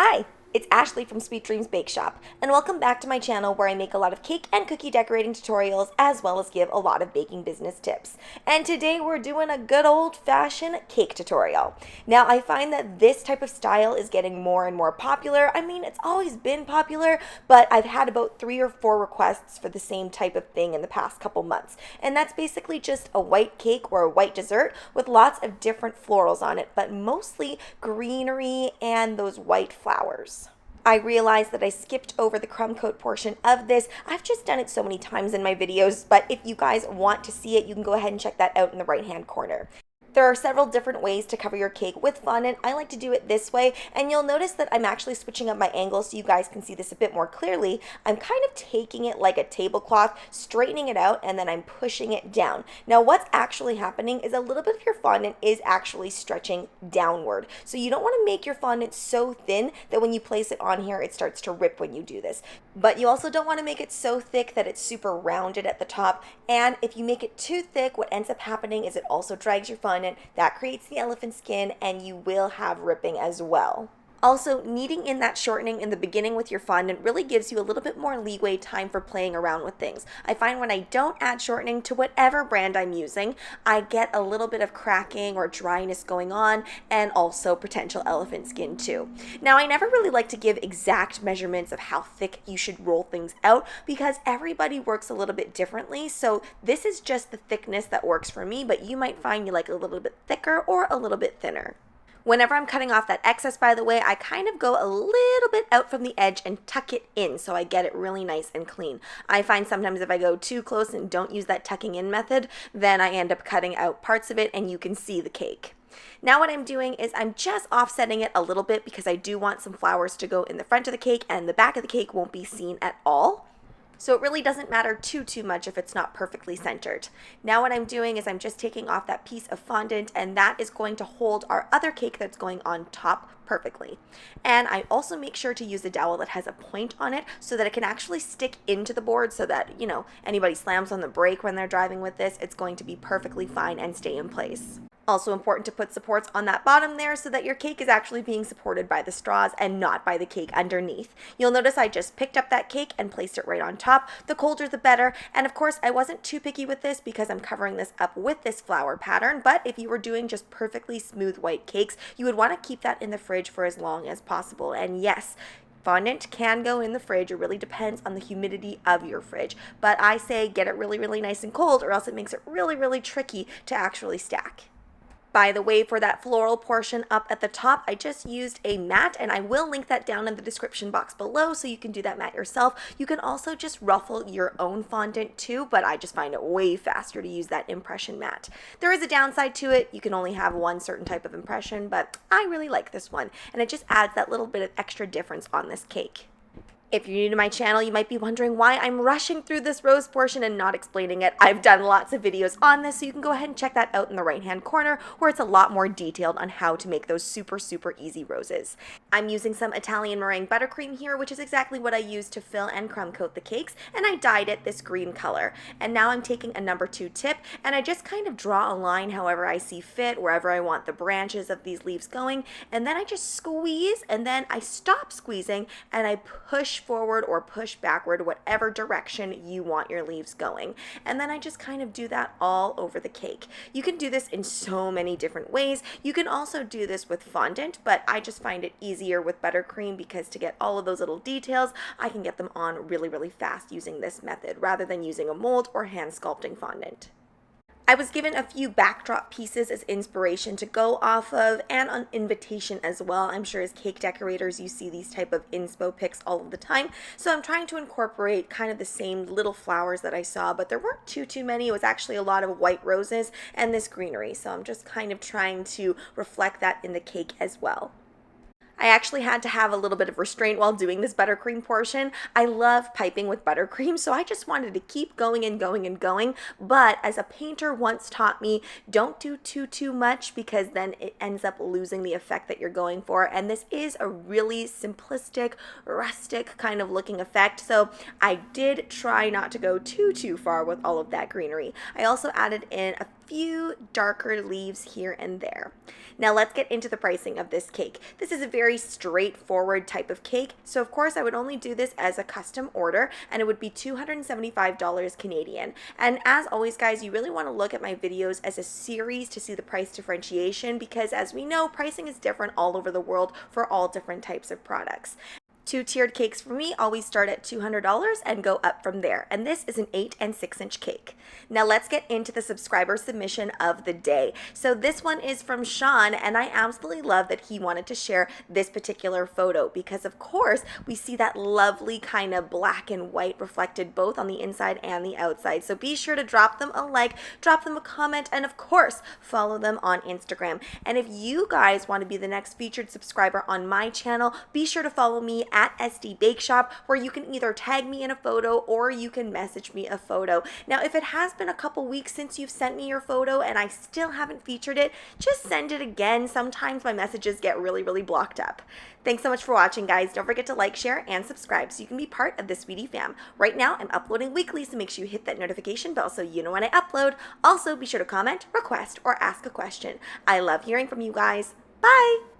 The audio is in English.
Hi, it's Ashleigh from Sweet Dreams Bake Shop, and welcome back to my channel where I make a lot of cake and cookie decorating tutorials as well as give a lot of baking business tips. And today we're doing a good old-fashioned cake tutorial. Now I find that this type of style is getting more and more popular. I mean, it's always been popular, but I've had about 3 or 4 requests for the same type of thing in the past couple months. And that's basically just a white cake or a white dessert with lots of different florals on it, but mostly greenery and those white flowers. I realized that I skipped over the crumb coat portion of this. I've just done it so many times in my videos, but if you guys want to see it, you can go ahead and check that out in the right-hand corner. There are several different ways to cover your cake with fondant. I like to do it this way, and you'll notice that I'm actually switching up my angle so you guys can see this a bit more clearly. I'm kind of taking it like a tablecloth, straightening it out, and then I'm pushing it down. Now what's actually happening is a little bit of your fondant is actually stretching downward. So you don't want to make your fondant so thin that when you place it on here, it starts to rip when you do this. But you also don't want to make it so thick that it's super rounded at the top. And if you make it too thick, what ends up happening is it also drags your fondant. That creates the elephant skin, and you will have ripping as well. Also, kneading in that shortening in the beginning with your fondant really gives you a little bit more leeway time for playing around with things. I find when I don't add shortening to whatever brand I'm using, I get a little bit of cracking or dryness going on, and also potential elephant skin too. Now, I never really like to give exact measurements of how thick you should roll things out because everybody works a little bit differently. So this is just the thickness that works for me, but you might find you like a little bit thicker or a little bit thinner. Whenever I'm cutting off that excess, by the way, I kind of go a little bit out from the edge and tuck it in so I get it really nice and clean. I find sometimes if I go too close and don't use that tucking in method, then I end up cutting out parts of it and you can see the cake. Now what I'm doing is I'm just offsetting it a little bit because I do want some flowers to go in the front of the cake and the back of the cake won't be seen at all. So it really doesn't matter too much if it's not perfectly centered. Now what I'm doing is I'm just taking off that piece of fondant, and that is going to hold our other cake that's going on top perfectly. And I also make sure to use a dowel that has a point on it so that it can actually stick into the board so that, you know, anybody slams on the brake when they're driving with this, it's going to be perfectly fine and stay in place. Also important to put supports on that bottom there so that your cake is actually being supported by the straws and not by the cake underneath. You'll notice I just picked up that cake and placed it right on top. The colder the better. And of course I wasn't too picky with this because I'm covering this up with this flower pattern, but if you were doing just perfectly smooth white cakes, you would want to keep that in the fridge for as long as possible. And yes, fondant can go in the fridge. It really depends on the humidity of your fridge. But I say get it really nice and cold or else it makes it really tricky to actually stack. By the way, for that floral portion up at the top, I just used a mat, and I will link that down in the description box below so you can do that mat yourself. You can also just ruffle your own fondant too, but I just find it way faster to use that impression mat. There is a downside to it. You can only have one certain type of impression, but I really like this one, and it just adds that little bit of extra difference on this cake. If you're new to my channel, you might be wondering why I'm rushing through this rose portion and not explaining it. I've done lots of videos on this, so you can go ahead and check that out in the right-hand corner where it's a lot more detailed on how to make those super easy roses. I'm using some Italian meringue buttercream here, which is exactly what I use to fill and crumb coat the cakes, and I dyed it this green color. And now I'm taking a number 2 tip, and I just kind of draw a line however I see fit, wherever I want the branches of these leaves going, and then I just squeeze, and then I stop squeezing, and I push forward or push backward, whatever direction you want your leaves going. And then I just kind of do that all over the cake. You can do this in so many different ways. You can also do this with fondant, but I just find it easier with buttercream because to get all of those little details, I can get them on really fast using this method rather than using a mold or hand sculpting fondant. I was given a few backdrop pieces as inspiration to go off of and an invitation as well. I'm sure as cake decorators you see these type of inspo pics all of the time. So I'm trying to incorporate kind of the same little flowers that I saw, but there weren't too many. It was actually a lot of white roses and this greenery. So I'm just kind of trying to reflect that in the cake as well. I actually had to have a little bit of restraint while doing this buttercream portion. I love piping with buttercream, so I just wanted to keep going and going. But as a painter once taught me, don't do too much because then it ends up losing the effect that you're going for. And this is a really simplistic, rustic kind of looking effect. So I did try not to go too far with all of that greenery. I also added in a few darker leaves here and there. Now let's get into the pricing of this cake. This is a very straightforward type of cake, so of course I would only do this as a custom order, and it would be $275 Canadian. And as always, guys, you really want to look at my videos as a series to see the price differentiation, because as we know, pricing is different all over the world for all different types of products. Two-tiered cakes for me always start at $200 and go up from there. And this is an 8 and 6-inch cake. Now let's get into the subscriber submission of the day. So this one is from Sean, and I absolutely love that he wanted to share this particular photo because of course we see that lovely kind of black and white reflected both on the inside and the outside. So be sure to drop them a like, drop them a comment, and of course follow them on Instagram. And if you guys want to be the next featured subscriber on my channel, be sure to follow me at SD Bake Shop, where you can either tag me in a photo or you can message me a photo. Now, if it has been a couple weeks since you've sent me your photo and I still haven't featured it, just send it again. Sometimes my messages get really blocked up. Thanks so much for watching, guys. Don't forget to like, share, and subscribe so you can be part of the Sweetie fam. Right now, I'm uploading weekly, so make sure you hit that notification bell so you know when I upload. Also, be sure to comment, request, or ask a question. I love hearing from you guys. Bye!